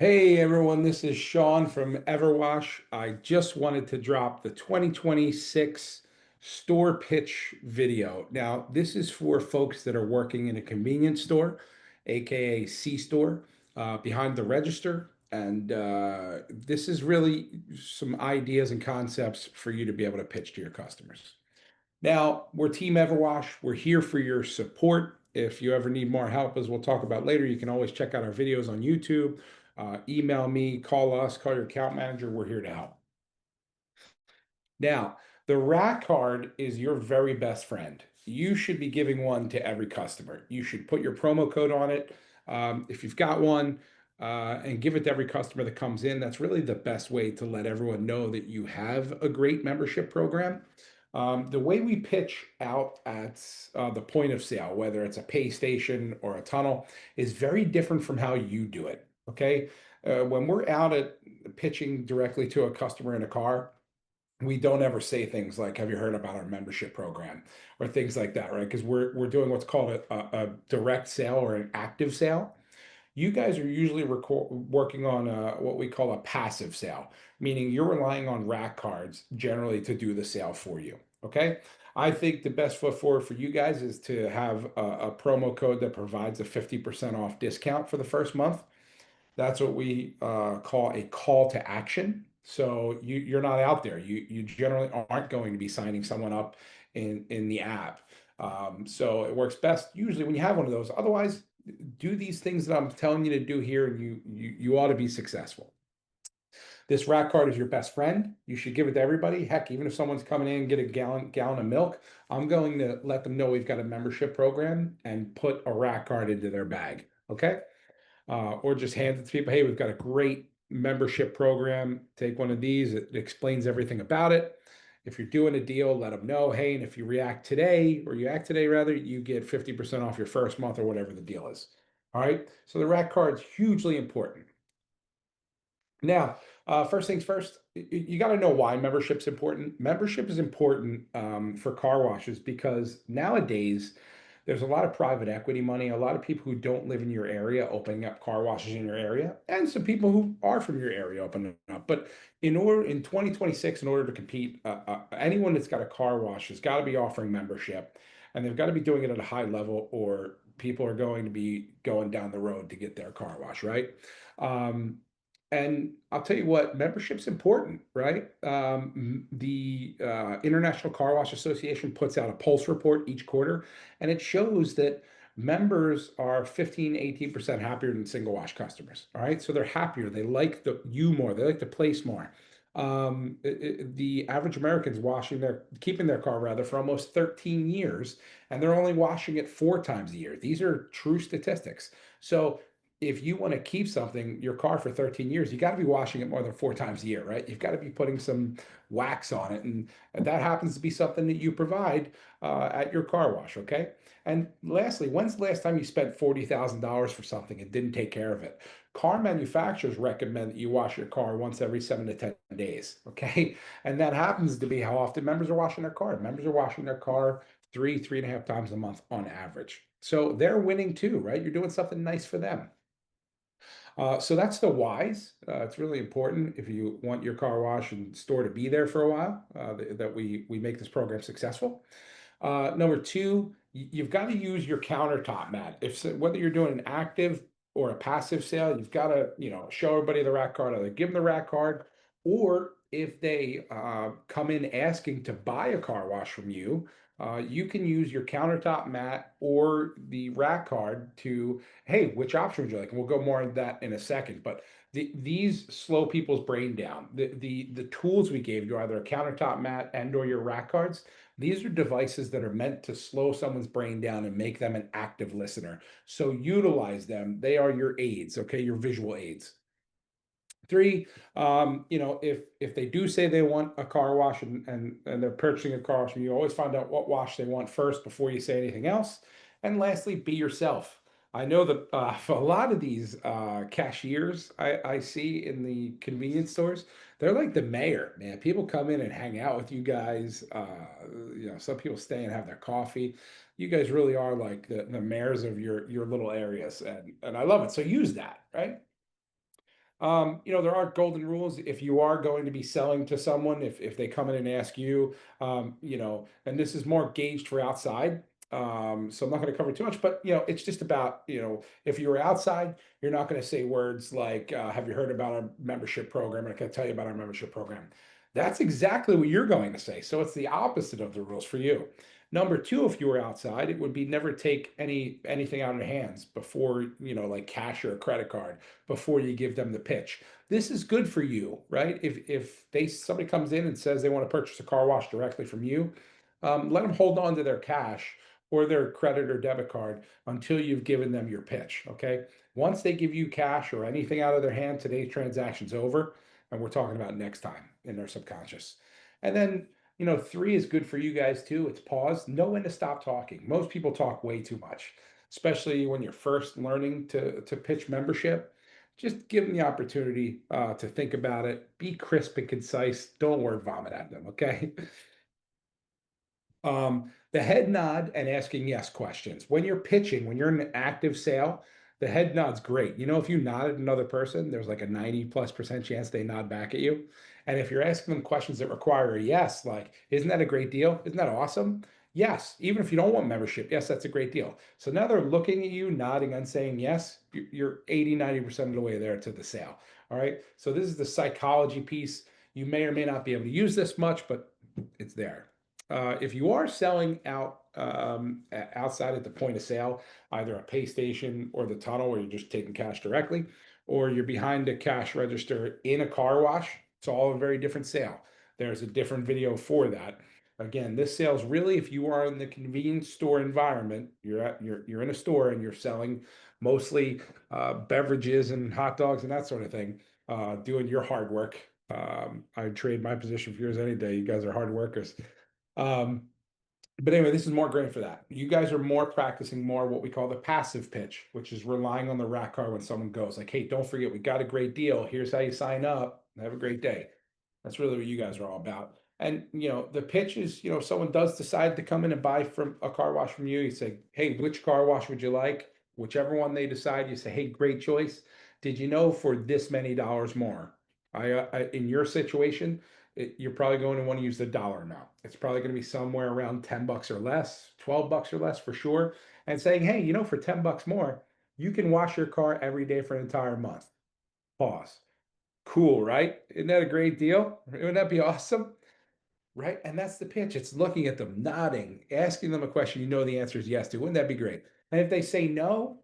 Hey everyone, this is Sean from EverWash. I just wanted to drop the 2026 store pitch video. Now, this is for folks that are working in a convenience store, aka C store, behind the register. And this is really some ideas and concepts for you to be able to pitch to your customers. Now, we're Team Everwash. We're here for your support. If you ever need more help, as we'll talk about later, you can always check out our videos on YouTube, email me, call us, call your account manager. We're here to help. Now, the rack card is your very best friend. You should be giving one to every customer. You should put your promo code on it if you've got one and give it to every customer that comes in. That's really the best way to let everyone know that you have a great membership program. The way we pitch out at the point of sale, whether it's a pay station or a tunnel, is very different from how you do it. Okay. When we're out at pitching directly to a customer in a car, we don't ever say things like, "Have you heard about our membership program?" or things like that, right? Because we're doing what's called a direct sale or an active sale. You guys are usually working on what we call a passive sale, meaning you're relying on rack cards generally to do the sale for you. Okay. I think the best foot forward for you guys is to have a promo code that provides a 50% off discount for the first month. That's what we call a call to action. So you're not out there. You generally aren't going to be signing someone up in the app. So it works best usually when you have one of those. Otherwise, do these things that I'm telling you to do here, and you ought to be successful. This rack card is your best friend. You should give it to everybody. Heck, even if someone's coming in and get a gallon of milk, I'm going to let them know we've got a membership program and put a rack card into their bag. Okay. Or just hand it to people. Hey, we've got a great membership program. Take one of these. It explains everything about it. If you're doing a deal, let them know. Hey, and if you react today, or you act today rather, you get 50% off your first month or whatever the deal is. All right. So the rack card is hugely important. Now, first things first, you got to know why membership's important. Membership is important for car washes because nowadays there's a lot of private equity money, a lot of people who don't live in your area opening up car washes in your area, and some people who are from your area opening up. But in 2026, in order to compete, anyone that's got a car wash has got to be offering membership, and they've got to be doing it at a high level, or people are going to be going down the road to get their car wash, right? Um, and I'll tell you what, membership's important, right? The International Car Wash Association puts out a pulse report each quarter, and it shows that members are 15, 18% happier than single wash customers. All right. So they're happier. They like you more. They like the place more. The average American's keeping their car rather for almost 13 years, and they're only washing it 4 times a year. These are true statistics. So if you want to keep your car for 13 years, you got to be washing it more than 4 times a year, right? You've got to be putting some wax on it. And that happens to be something that you provide at your car wash, okay? And lastly, when's the last time you spent $40,000 for something and didn't take care of it? Car manufacturers recommend that you wash your car once every 7 to 10 days, okay? And that happens to be how often members are washing their car. Members are washing their car 3.5 times a month on average. So they're winning too, right? You're doing something nice for them. So that's the whys. It's really important if you want your car wash and store to be there for a while, that we make this program successful. Number two, you've got to use your countertop mat. Whether you're doing an active or a passive sale, you've got to show everybody the rack card, either give them the rack card, or if they come in asking to buy a car wash from you, you can use your countertop mat or the rack card to, hey, which option would you like? And we'll go more into that in a second. But these slow people's brain down. The tools we gave you, either a countertop mat and or your rack cards, these are devices that are meant to slow someone's brain down and make them an active listener. So utilize them. They are your aids, okay, your visual aids. Three, if they do say they want a car wash and they're purchasing a car wash, and you always find out what wash they want first before you say anything else. And lastly, be yourself. I know that for a lot of these cashiers I see in the convenience stores, they're like the mayor, man. People come in and hang out with you guys. Some people stay and have their coffee. You guys really are like the mayors of your little areas, and I love it. So use that, right? There are golden rules if you are going to be selling to someone, if they come in and ask you, and this is more gauged for outside. So I'm not going to cover too much, but it's just about, if you're outside, you're not going to say words like, have you heard about our membership program? I can tell you about our membership program. That's exactly what you're going to say. So it's the opposite of the rules for you. Number two, if you were outside, it would be never take anything out of their hands before, like cash or a credit card before you give them the pitch. This is good for you, right? If somebody comes in and says they want to purchase a car wash directly from you, let them hold on to their cash or their credit or debit card until you've given them your pitch. Okay. Once they give you cash or anything out of their hand, today's transaction's over, and we're talking about next time in their subconscious. And then, three is good for you guys too. It's pause, know when to stop talking. Most people talk way too much, especially when you're first learning to pitch membership. Just give them the opportunity to think about it. Be crisp and concise. Don't word vomit at them. Okay. The head nod and asking yes questions. When you're pitching, when you're in an active sale, the head nod's great. If you nod at another person, there's like a 90+% chance they nod back at you. And if you're asking them questions that require a yes, like, isn't that a great deal? Isn't that awesome? Yes. Even if you don't want membership, yes, that's a great deal. So now they're looking at you, nodding and saying yes. You're 80, 90% of the way there to the sale. All right. So this is the psychology piece. You may or may not be able to use this much, but it's there. If you are selling outside at the point of sale, either a pay station or the tunnel where you're just taking cash directly, or you're behind a cash register in a car wash, it's all a very different sale. There's a different video for that. Again, this sales really, if you are in the convenience store environment, you're in a store and you're selling mostly beverages and hot dogs and that sort of thing, doing your hard work. I'd trade my position for yours any day. You guys are hard workers. Um, but anyway, this is more great for that. You guys are more practicing more what we call the passive pitch, which is relying on the rack card when someone goes like, hey, don't forget, we got a great deal. Here's how you sign up. Have a great day. That's really what you guys are all about. And the pitch is, if someone does decide to come in and buy from a car wash from you, you say, hey, which car wash would you like? Whichever one they decide, you say, hey, great choice. Did you know for this many dollars more? In your situation, you're probably going to want to use the dollar amount. It's probably going to be somewhere around 10 bucks or less, 12 bucks or less for sure. And saying, hey, for 10 bucks more, you can wash your car every day for an entire month. Pause. Cool, right? Isn't that a great deal? Wouldn't that be awesome? Right? And that's the pitch. It's looking at them, nodding, asking them a question the answer is yes to. Wouldn't that be great? And if they say no,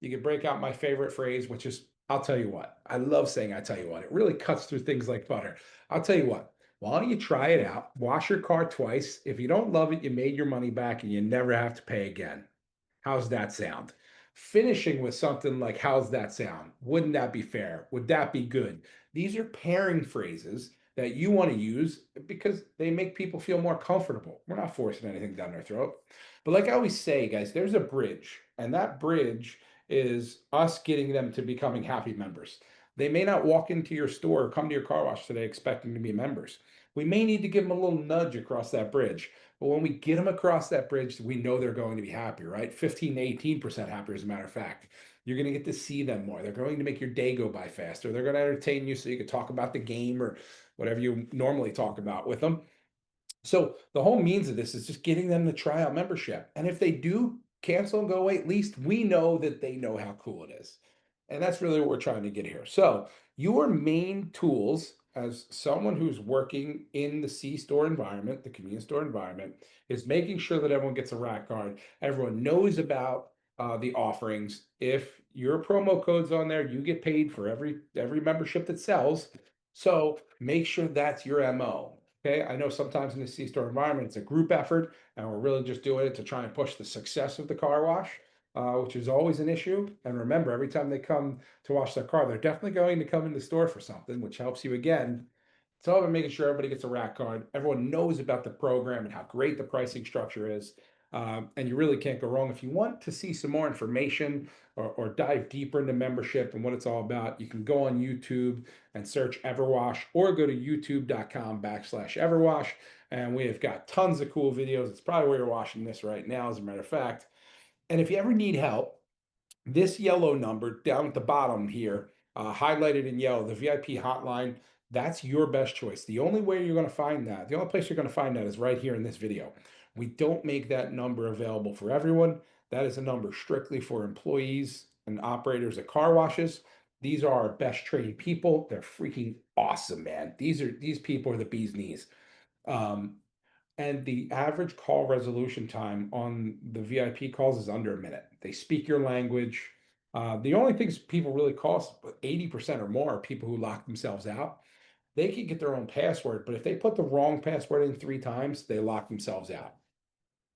you can break out my favorite phrase, which is, I'll tell you what. I love saying, I tell you what. It really cuts through things like butter. I'll tell you what. Why don't you try it out? Wash your car twice. If you don't love it, you made your money back and you never have to pay again. How's that sound? Finishing with something like, how's that sound? Wouldn't that be fair? Would that be good? These are pairing phrases that you want to use because they make people feel more comfortable. We're not forcing anything down their throat. But like I always say, guys, there's a bridge, and that bridge is us getting them to becoming happy members. They may not walk into your store or come to your car wash today expecting to be members. We may need to give them a little nudge across that bridge. But when we get them across that bridge, we know they're going to be happy, right? 15 to 18% happier, as a matter of fact. You're going to get to see them more. They're going to make your day go by faster. They're going to entertain you so you can talk about the game or whatever you normally talk about with them. So the whole means of this is just getting them to try out membership. And if they do cancel and go away, at least we know that they know how cool it is. And that's really what we're trying to get here. So your main tools as someone who's working in the C-store environment, the convenience store environment, is making sure that everyone gets a rack card. Everyone knows about the offerings. If your promo code's on there, you get paid for every membership that sells. So make sure that's your MO. Okay, I know sometimes in the C-store environment, it's a group effort, and we're really just doing it to try and push the success of the car wash, which is always an issue. And remember, every time they come to wash their car, they're definitely going to come in the store for something, which helps you again. It's all about making sure everybody gets a rack card. Everyone knows about the program and how great the pricing structure is. And you really can't go wrong. If you want to see some more information or dive deeper into membership and what it's all about, you can go on YouTube and search EverWash or go to youtube.com/EverWash. And we have got tons of cool videos. It's probably where you're watching this right now, as a matter of fact. And if you ever need help, this yellow number down at the bottom here highlighted in yellow, the VIP hotline. That's your best choice. The only way you're going to find that, the only place you're going to find that is right here in this video. We don't make that number available for everyone. That is a number strictly for employees and operators at car washes. These are our best trained people. They're freaking awesome, man. These people are the bee's knees. Um, and the average call resolution time on the VIP calls is under a minute. They speak your language. The only things people really cost, 80% or more, are people who lock themselves out. They can get their own password, but if they put the wrong password in 3 times, they lock themselves out.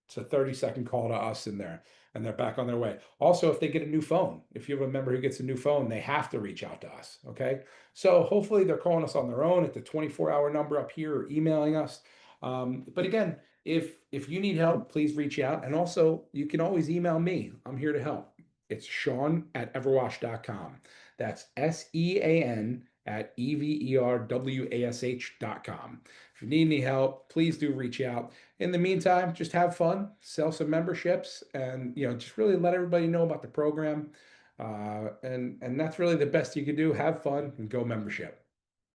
It's a 30-second call to us in there, and they're back on their way. Also, if they get a new phone, if you have a member who gets a new phone, they have to reach out to us. Okay. So hopefully they're calling us on their own at the 24-hour number up here or emailing us. But again, if you need help, please reach out. And also, you can always email me. I'm here to help. It's Sean@everwash.com. That's SEAN@EVERWASH.com. If you need any help, please do reach out. In the meantime, just have fun, sell some memberships, and just really let everybody know about the program. And that's really the best you can do. Have fun and go membership.